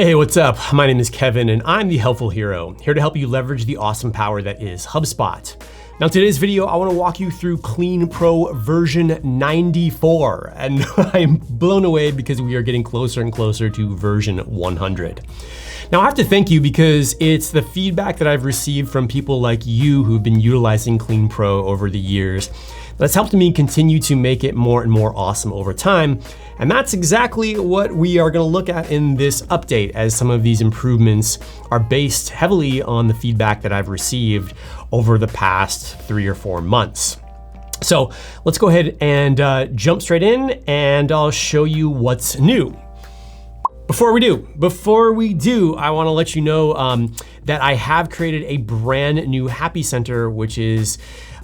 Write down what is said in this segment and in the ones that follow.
Hey, what's up? My name is Kevin and I'm the helpful hero, here to help you leverage the awesome power that is HubSpot. Now, in today's video, I want to walk you through Clean Pro version 94, and I'm blown away because we are getting closer and closer to version 100. Now, I have to thank you because it's the feedback that I've received from people like you who've been utilizing Clean Pro over the years that's helped me continue to make it more and more awesome over time. And that's exactly what we are going to look at in this update, as some of these improvements are based heavily on the feedback that I've received over the past 3 or 4 months. So let's go ahead and jump straight in, and I'll show you what's new. Before we do, I want to let you know that I have created a brand new Happy Center, which is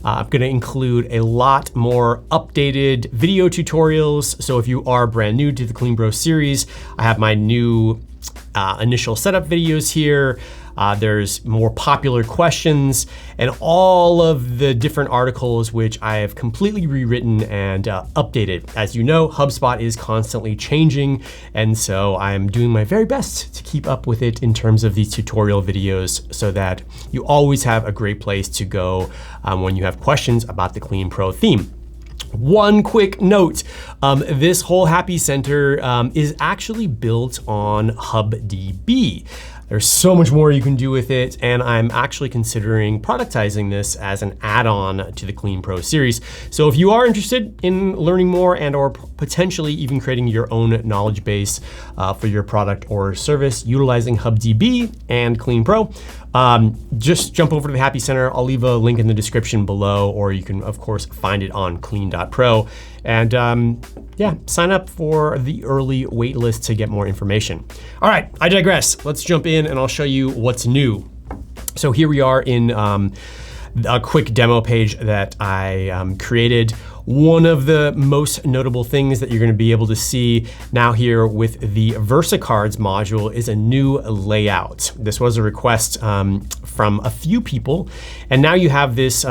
going to include a lot more updated video tutorials. So if you are brand new to the Clean Pro series, I have my new initial setup videos here. There's more popular questions and all of the different articles which I have completely rewritten and updated. As you know, HubSpot is constantly changing, and so I'm doing my very best to keep up with it in terms of these tutorial videos so that you always have a great place to go when you have questions about the Clean Pro theme. One quick note, this whole Happy Center is actually built on HubDB. There's so much more you can do with it, and I'm actually considering productizing this as an add-on to the Clean Pro series. So if you are interested in learning more and or potentially even creating your own knowledge base for your product or service utilizing HubDB and Clean Pro, just jump over to the Happy Center. I'll leave a link in the description below, or you can of course find it on clean.pro. And yeah, sign up for the early waitlist to get more information. All right, I digress. Let's jump in and I'll show you what's new. So here we are in a quick demo page that I created. One of the most notable things that you're going to be able to see now here with the VersaCards module is a new layout. This was a request from a few people, and now you have this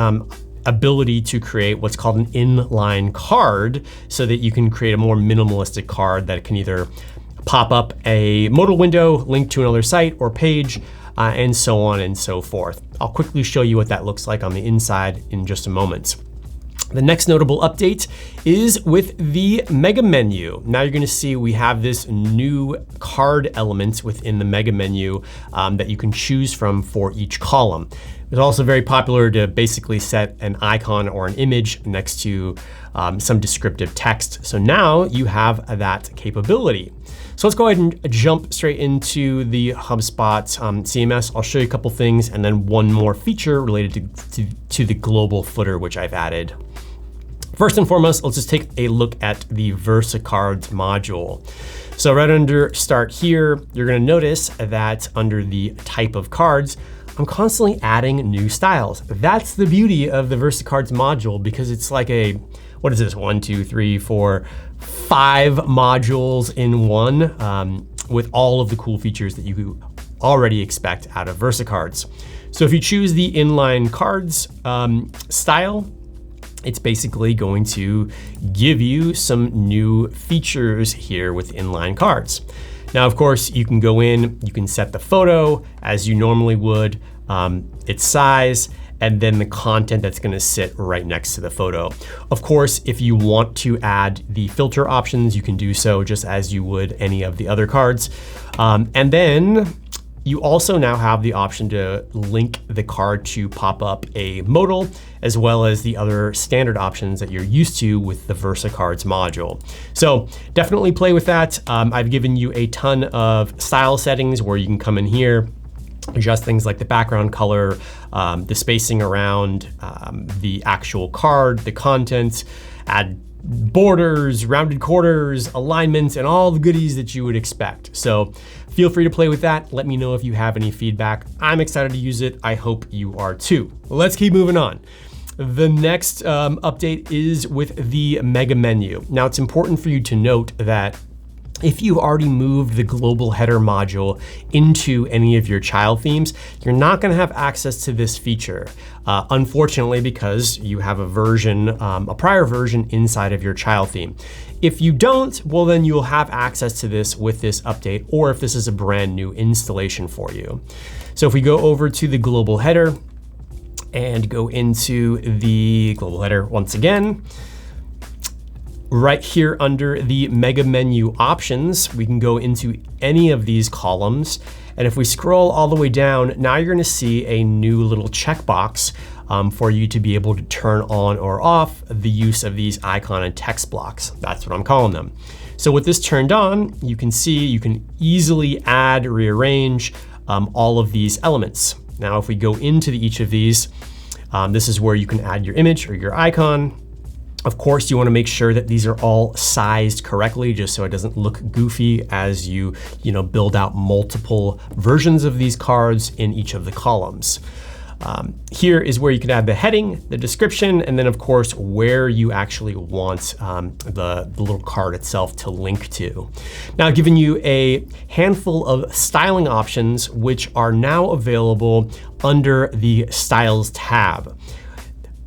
ability to create what's called an inline card, so that you can create a more minimalistic card that can either pop up a modal window, link to another site or page, and so on and so forth. I'll quickly show you what that looks like on the inside in just a moment. The next notable update is with the mega menu. Now you're gonna see we have this new card element within the mega menu that you can choose from for each column. It's also very popular to basically set an icon or an image next to some descriptive text. So now you have that capability. So let's go ahead and jump straight into the HubSpot CMS. I'll show you a couple things and then one more feature related to the global footer, which I've added. First and foremost, let's just take a look at the VersaCards module. So right under Start here, you're gonna notice that under the type of cards, I'm constantly adding new styles. That's the beauty of the VersaCards module, because it's like a, what is this, 1, 2, 3, 4, 5 modules in one, with all of the cool features that you already expect out of VersaCards. So if you choose the inline cards style, it's basically going to give you some new features here with inline cards. Now, of course, you can go in, you can set the photo as you normally would, its size, and then the content that's gonna sit right next to the photo. Of course, if you want to add the filter options, you can do so just as you would any of the other cards. And then you also now have the option to link the card to pop up a modal, as well as the other standard options that you're used to with the VersaCards module. So definitely play with that. I've given you a ton of style settings where you can come in here, adjust things like the background color, the spacing around the actual card, the content, add borders, rounded corners, alignments, and all the goodies that you would expect. So feel free to play with that. Let me know if you have any feedback. I'm excited to use it. I hope you are too. Let's keep moving on. The next update is with the mega menu. Now, it's important for you to note that if you've already moved the global header module into any of your child themes, you're not going to have access to this feature, unfortunately, because you have a prior version inside of your child theme. If you don't, well, then you'll have access to this with this update, or if this is a brand new installation for you. So if we go over to the global header and go into the global header once again, right here under the mega menu options, we can go into any of these columns. And if we scroll all the way down, now you're gonna see a new little checkbox for you to be able to turn on or off the use of these icon and text blocks. That's what I'm calling them. So with this turned on, you can see you can easily add, rearrange all of these elements. Now, if we go into each of these, this is where you can add your image or your icon. Of course, you want to make sure that these are all sized correctly, just so it doesn't look goofy as you build out multiple versions of these cards in each of the columns. Here is where you can add the heading, the description, and then of course where you actually want the little card itself to link to. Now, I've given you a handful of styling options which are now available under the Styles tab.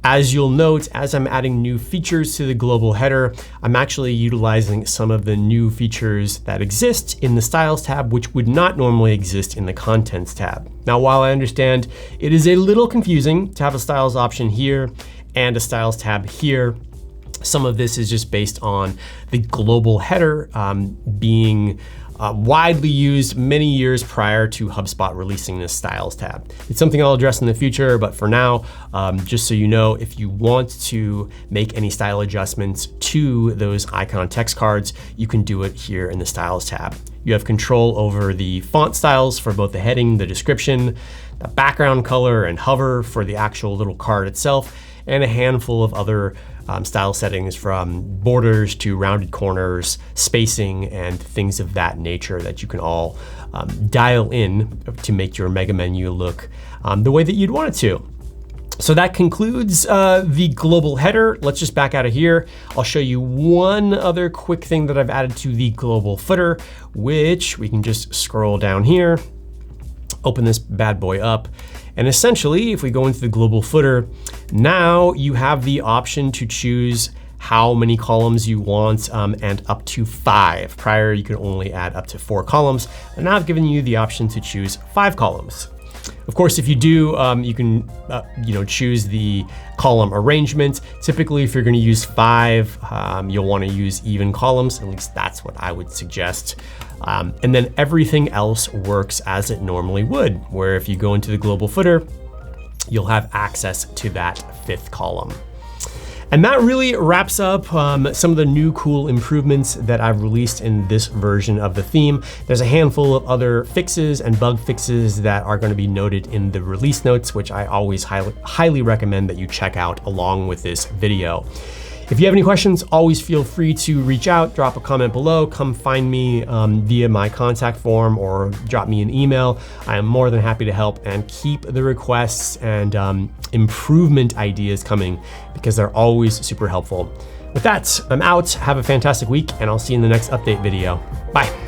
As you'll note, as I'm adding new features to the global header, I'm actually utilizing some of the new features that exist in the Styles tab, which would not normally exist in the Contents tab. Now, while I understand it is a little confusing to have a Styles option here and a Styles tab here, some of this is just based on the global header being widely used many years prior to HubSpot releasing this Styles tab. It's something I'll address in the future, but for now, just so you know, if you want to make any style adjustments to those icon text cards, you can do it here in the Styles tab. You have control over the font styles for both the heading, the description, the background color, and hover for the actual little card itself, and a handful of other style settings from borders to rounded corners, spacing, and things of that nature that you can all dial in to make your mega menu look the way that you'd want it to. So that concludes the global header. Let's just back out of here. I'll show you one other quick thing that I've added to the global footer, which we can just scroll down here, open this bad boy up. And essentially, if we go into the global footer, now you have the option to choose how many columns you want and up to 5. Prior, you could only add up to 4 columns. And now I've given you the option to choose 5 columns. Of course, if you do, you can choose the column arrangement. Typically, if you're going to use 5, you'll want to use even columns. At least that's what I would suggest. And then everything else works as it normally would, where if you go into the global footer, you'll have access to that 5th column. And that really wraps up some of the new cool improvements that I've released in this version of the theme. There's a handful of other fixes and bug fixes that are going to be noted in the release notes, which I always highly recommend that you check out along with this video. If you have any questions, always feel free to reach out, drop a comment below, come find me via my contact form or drop me an email. I am more than happy to help and keep the requests and improvement ideas coming because they're always super helpful. With that, I'm out. Have a fantastic week and I'll see you in the next update video. Bye.